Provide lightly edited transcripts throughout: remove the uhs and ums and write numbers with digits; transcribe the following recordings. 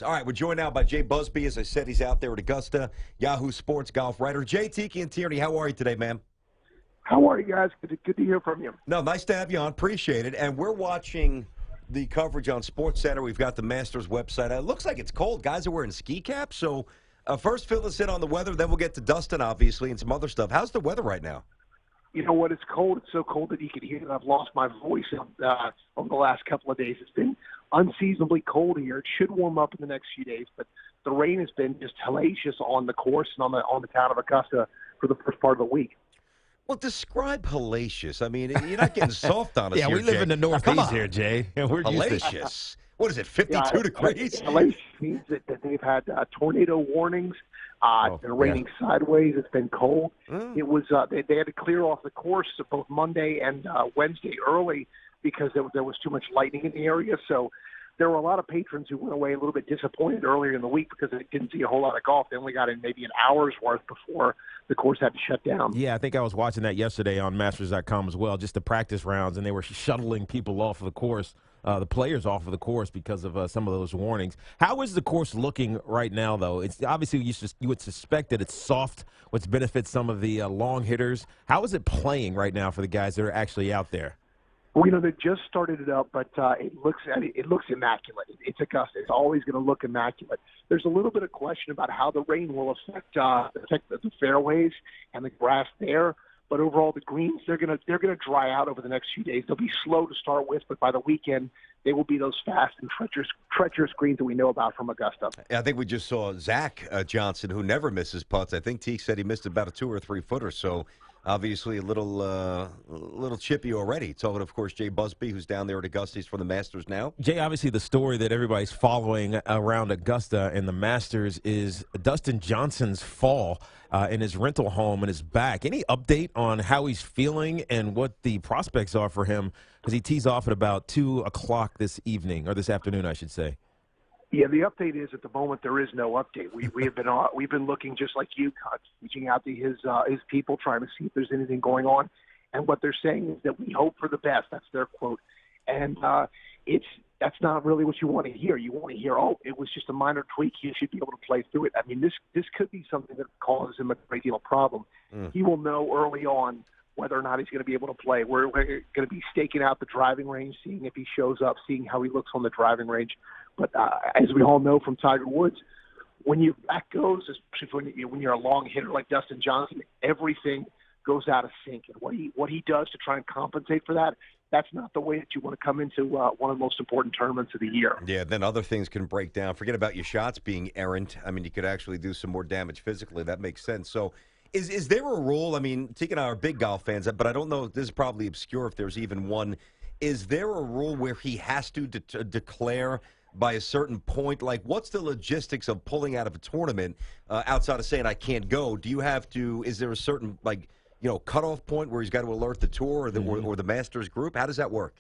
All right, we're joined now by Jay Busbee. As I said, he's out there at Augusta, Yahoo Sports golf writer. Jay, Tiki, and Tierney, how are you today, man? How are you guys? Good to hear from you. No, nice to have you on. Appreciate it. And we're watching the coverage on Sports Center. We've got the Masters website. It looks like it's cold. Guys are wearing ski caps. So first, fill us in on the weather. Then we'll get to Dustin, obviously, and some other stuff. How's the weather right now? You know what? It's cold. It's so cold that you can hear that I've lost my voice over the last couple of days. It's been unseasonably cold here. It should warm up in the next few days, but the rain has been just hellacious on the course and on the town of Augusta for the first part of the week. Well, describe hellacious. I mean, you're not getting soft on us Yeah, here, we live Jay. in the Come Northeast on. here, Jay. And we're used to Hellacious. What is it, 52 degrees? Hellacious means that they've had tornado warnings. It's been raining sideways. It's been cold. It was they had to clear off the course both Monday and Wednesday early because there was too much lightning in the area. So there were a lot of patrons who went away a little bit disappointed earlier in the week because they didn't see a whole lot of golf. They only got in maybe an hour's worth before the course had to shut down. Yeah, I think I was watching that yesterday on Masters.com as well, just the practice rounds, and they were shuttling people off of the course, the players off of the course because of some of those warnings. How is the course looking right now, though? It's obviously you would suspect that it's soft, which benefits some of the long hitters. How is it playing right now for the guys that are actually out there? Well, you know, they just started it up, but it looks immaculate. It's Augusta. It's always going to look immaculate. There's a little bit of question about how the rain will affect the fairways and the grass there. But overall, the greens they're going to dry out over the next few days. They'll be slow to start with, but by the weekend they will be those fast and treacherous greens that we know about from Augusta. I think we just saw Zach Johnson, who never misses putts. I think Teague said he missed about a 2 or 3 footer. So obviously a little chippy already. Talking, of course, Jay Busbee, who's down there at Augusta. He's for the Masters now. Jay, obviously the story that everybody's following around Augusta and the Masters is Dustin Johnson's fall in his rental home and his back. Any update on how he's feeling and what the prospects are for him? Because he tees off at about 2 o'clock this evening, or this afternoon, I should say. Yeah, the update is at the moment there is no update. We've been looking just like you, reaching out to his people, trying to see if there's anything going on. And what they're saying is that we hope for the best. That's their quote. And that's not really what you want to hear. You want to hear, oh, it was just a minor tweak. He should be able to play through it. I mean, this could be something that causes him a great deal of problem. He will know early on whether or not he's going to be able to play. We're going to be staking out the driving range, seeing if he shows up, seeing how he looks on the driving range. But as we all know from Tiger Woods, when your back goes, especially when you're a long hitter like Dustin Johnson, everything goes out of sync. And what he does to try and compensate for that, that's not the way that you want to come into one of the most important tournaments of the year. Yeah, then other things can break down. Forget about your shots being errant. I mean, you could actually do some more damage physically. That makes sense. So is there a rule? I mean, Tiki and I are big golf fans, but I don't know. This is probably obscure if there's even one. Is there a rule where he has to declare by a certain point? Like, what's the logistics of pulling out of a tournament outside of saying I can't go? Do you have to? Is there a certain cutoff point where he's got to alert the tour or the Masters group? How does that work?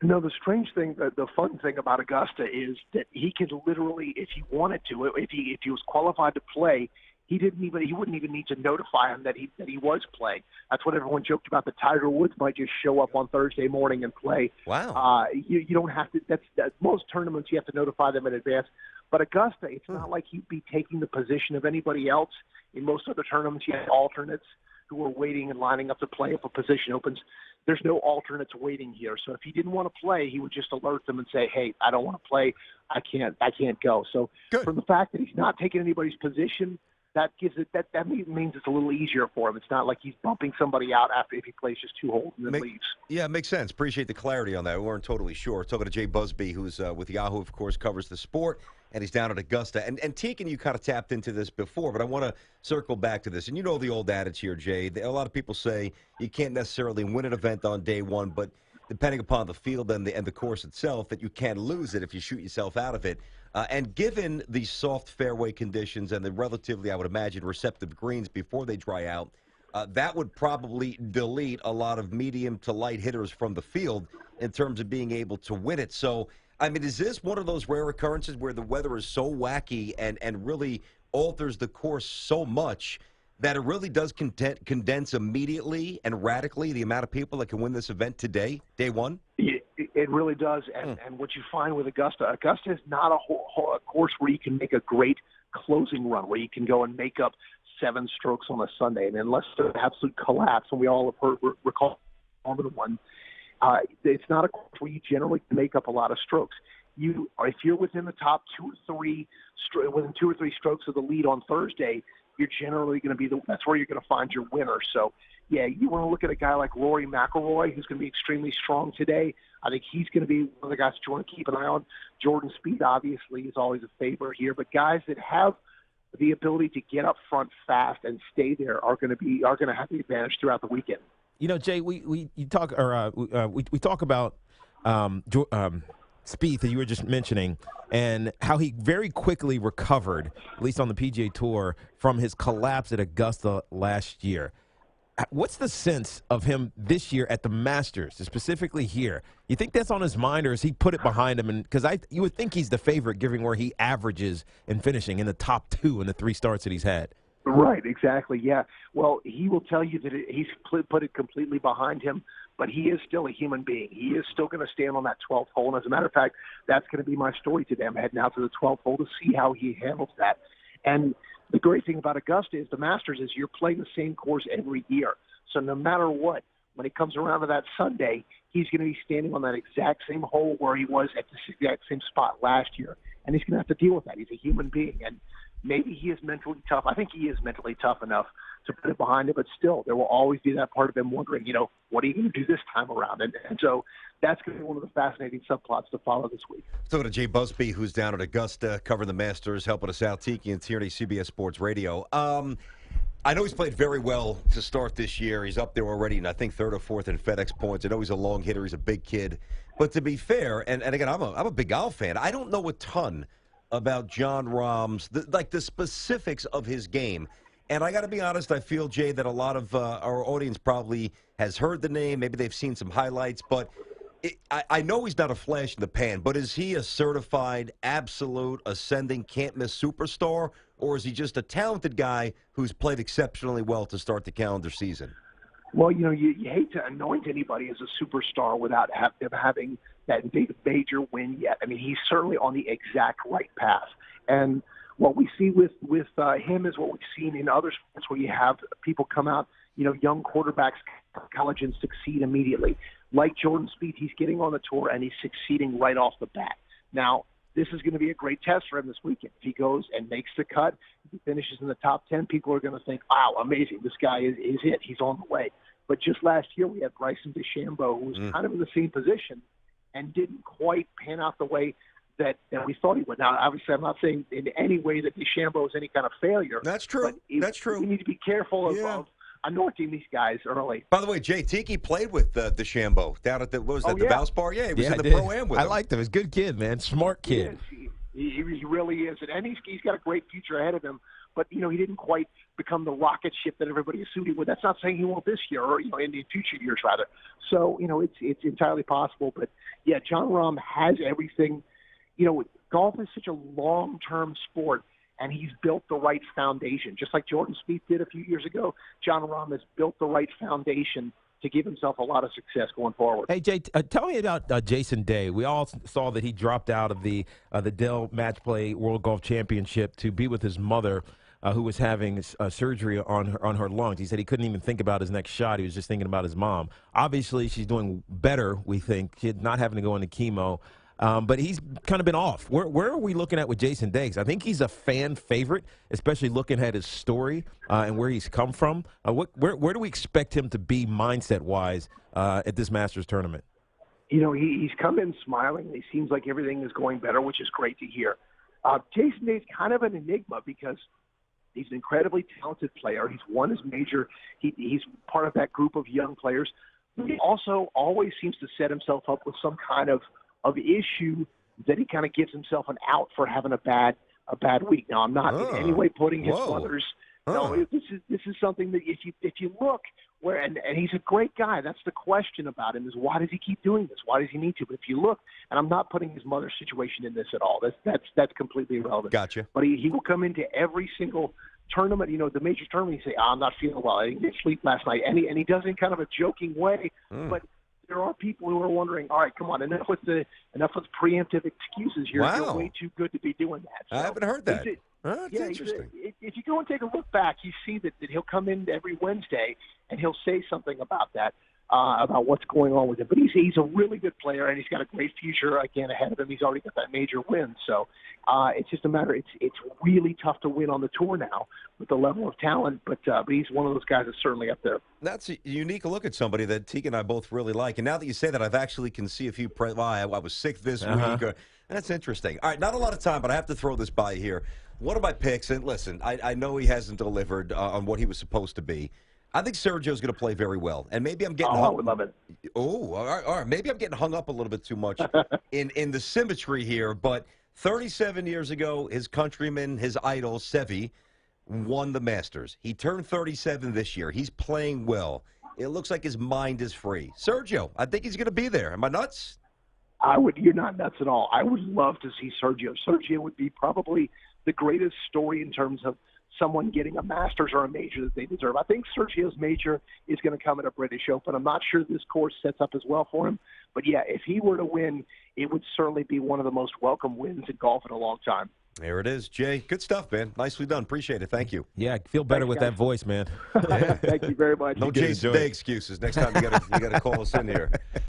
No, the strange thing, the fun thing about Augusta is that he could literally, if he wanted to, if he was qualified to play, he wouldn't even need to notify him that he was playing. That's what everyone joked about. That Tiger Woods might just show up on Thursday morning and play. Wow. You don't have to. That's most tournaments you have to notify them in advance. But Augusta, it's not like he'd be taking the position of anybody else. In most other tournaments, you have alternates who are waiting and lining up to play if a position opens. There's no alternates waiting here. So if he didn't want to play, he would just alert them and say, "Hey, I don't want to play. I can't go." So from the fact that he's not taking anybody's position, that means it's a little easier for him. It's not like he's bumping somebody out if he plays just 2 holes and then leaves. Yeah, it makes sense. Appreciate the clarity on that. We weren't totally sure. Talking to Jay Busbee, who's with Yahoo, of course, covers the sport, and he's down at Augusta. And Teague and you kind of tapped into this before, but I want to circle back to this. And you know the old adage here, Jay. A lot of people say you can't necessarily win an event on day one, but depending upon the field and the course itself, that you can lose it if you shoot yourself out of it. And given the soft fairway conditions and the relatively, I would imagine, receptive greens before they dry out, that would probably delete a lot of medium to light hitters from the field in terms of being able to win it. So, I mean, is this one of those rare occurrences where the weather is so wacky and really alters the course so much that it really does condense immediately and radically the amount of people that can win this event today, day one? It really does, and what you find with Augusta is not a course where you can make a great closing run, where you can go and make up 7 strokes on a Sunday. And unless there's an absolute collapse, and we all have recall Formula One, it's not a course where you generally can make up a lot of strokes. If you're within the top 2 or 3, within 2 or 3 strokes of the lead on Thursday, you're generally going to be that's where you're going to find your winner. So, yeah, you want to look at a guy like Rory McIlroy, who's going to be extremely strong today. I think he's going to be one of the guys that you want to keep an eye on. Jordan Spieth, obviously, is always a favorite here, but guys that have the ability to get up front fast and stay there are going to have the advantage throughout the weekend. You know, Jay, we talk about Spieth that you were just mentioning, and how he very quickly recovered, at least on the PGA Tour, from his collapse at Augusta last year. What's the sense of him this year at the Masters, specifically here? You think that's on his mind, or has he put it behind him? And because you would think he's the favorite, given where he averages in finishing in the top 2 in the 3 starts that he's had. Right, exactly, yeah. Well, he will tell you that he's put it completely behind him, but he is still a human being. He is still going to stand on that 12th hole, and as a matter of fact, that's going to be my story today. I'm heading out to the 12th hole to see how he handles that. And the great thing about Augusta is the Masters is you're playing the same course every year. So no matter what, when it comes around to that Sunday, he's going to be standing on that exact same hole where he was at the exact same spot last year. And he's going to have to deal with that. He's a human being. And maybe he is mentally tough. I think he is mentally tough enough to put it behind him, but still, there will always be that part of him wondering, what are you going to do this time around? And so that's going to be one of the fascinating subplots to follow this week. So to Jay Busbee, who's down at Augusta, covering the Masters, helping us out, Tiki and Tierney, CBS Sports Radio. I know he's played very well to start this year. He's up there already, and I think 3rd or 4th in FedEx points. I know he's a long hitter. He's a big kid. But to be fair, and again, I'm a big golf fan. I don't know a ton about Jon Rahm's, the specifics of his game. And I got to be honest, I feel, Jay, that a lot of our audience probably has heard the name. Maybe they've seen some highlights. But I know he's not a flash in the pan, but is he a certified, absolute, ascending, can't-miss superstar? Or is he just a talented guy who's played exceptionally well to start the calendar season? Well, you hate to anoint anybody as a superstar without having that big major win yet. I mean, he's certainly on the exact right path. And what we see with him is what we've seen in other sports where you have people come out, young quarterbacks from college and succeed immediately. Like Jordan Spieth, he's getting on the tour and he's succeeding right off the bat. Now, this is going to be a great test for him this weekend. If he goes and makes the cut, if he finishes in the top 10, people are going to think, wow, amazing, this guy is it. He's on the way. But just last year, we had Bryson DeChambeau, who was kind of in the same position and didn't quite pan out the way that we thought he would. Now, obviously, I'm not saying in any way that DeChambeau is any kind of failure. That's true. That's true. We need to be careful of anointing these guys early. By the way, Jay, Tiki played with DeChambeau down at the Valspar? Yeah, he was in the Pro-Am with him. I liked him. He's a good kid, man. Smart kid. He really is. And he's got a great future ahead of him. But, he didn't quite become the rocket ship that everybody assumed he would. That's not saying he won't this year or, in the future years, rather. So, it's entirely possible. But, yeah, Jon Rahm has everything. Golf is such a long-term sport, and he's built the right foundation. Just like Jordan Spieth did a few years ago, Jon Rahm has built the right foundation to give himself a lot of success going forward. Hey, Jay, tell me about Jason Day. We all saw that he dropped out of the Dell Match Play World Golf Championship to be with his mother, who was having surgery on her lungs. He said he couldn't even think about his next shot. He was just thinking about his mom. Obviously, she's doing better, we think. She's not having to go into chemo. But he's kind of been off. Where are we looking at with Jason Day? 'Cause I think he's a fan favorite, especially looking at his story and where he's come from. Where do we expect him to be mindset-wise at this Masters tournament? He's come in smiling. He seems like everything is going better, which is great to hear. Jason Day's kind of an enigma because he's an incredibly talented player. He's won his major. He's part of that group of young players. He also always seems to set himself up with some kind of issue that he kind of gives himself an out for having a bad week. Now, I'm not in any way putting his brothers. No, this is something that if you look where and he's a great guy. That's the question about him is why does he keep doing this? Why does he need to? But if you look, and I'm not putting his mother's situation in this at all. That's completely irrelevant. Gotcha. But he will come into every single tournament, the major tournament. He say, I'm not feeling well. I didn't get sleep last night, and he does it in kind of a joking way, but. there are people who are wondering, all right, come on, enough with preemptive excuses. You're Wow. way too good to be doing that. So I haven't heard that. That's yeah, interesting. if you go and take a look back, you see that he'll come in every Wednesday and he'll say something about that, about what's going on with him. But he's a really good player, and he's got a great future again ahead of him. He's already got that major win, so it's just a matter. It's really tough to win on the tour now with the level of talent, but he's one of those guys that's certainly up there. That's a unique look at somebody that Teague and I both really like. And now that you say that, I've actually can see a few. I was sick this week. That's interesting. All right, not a lot of time, but I have to throw this by here. One of my picks, and listen, I know he hasn't delivered on what he was supposed to be. I think Sergio's going to play very well, and maybe I'm getting. I would love it. Oh, all right. Maybe I'm getting hung up a little bit too much in the symmetry here. But 37 years ago, his countryman, his idol, Seve, won the Masters. He turned 37 this year. He's playing well. It looks like his mind is free. Sergio, I think he's going to be there. Am I nuts? You're not nuts at all. I would love to see Sergio. Sergio would be probably the greatest story in terms of someone getting a Masters or a major that they deserve. I think Sergio's major is going to come at a British Open. I'm not sure this course sets up as well for him. But, yeah, if he were to win, it would certainly be one of the most welcome wins in golf in a long time. There it is, Jay. Good stuff, man. Nicely done. Appreciate it. Thank you. Yeah, I feel better with guys. that voice, man. Thank you very much. No Jason Day excuses. Next time you got to call us in here.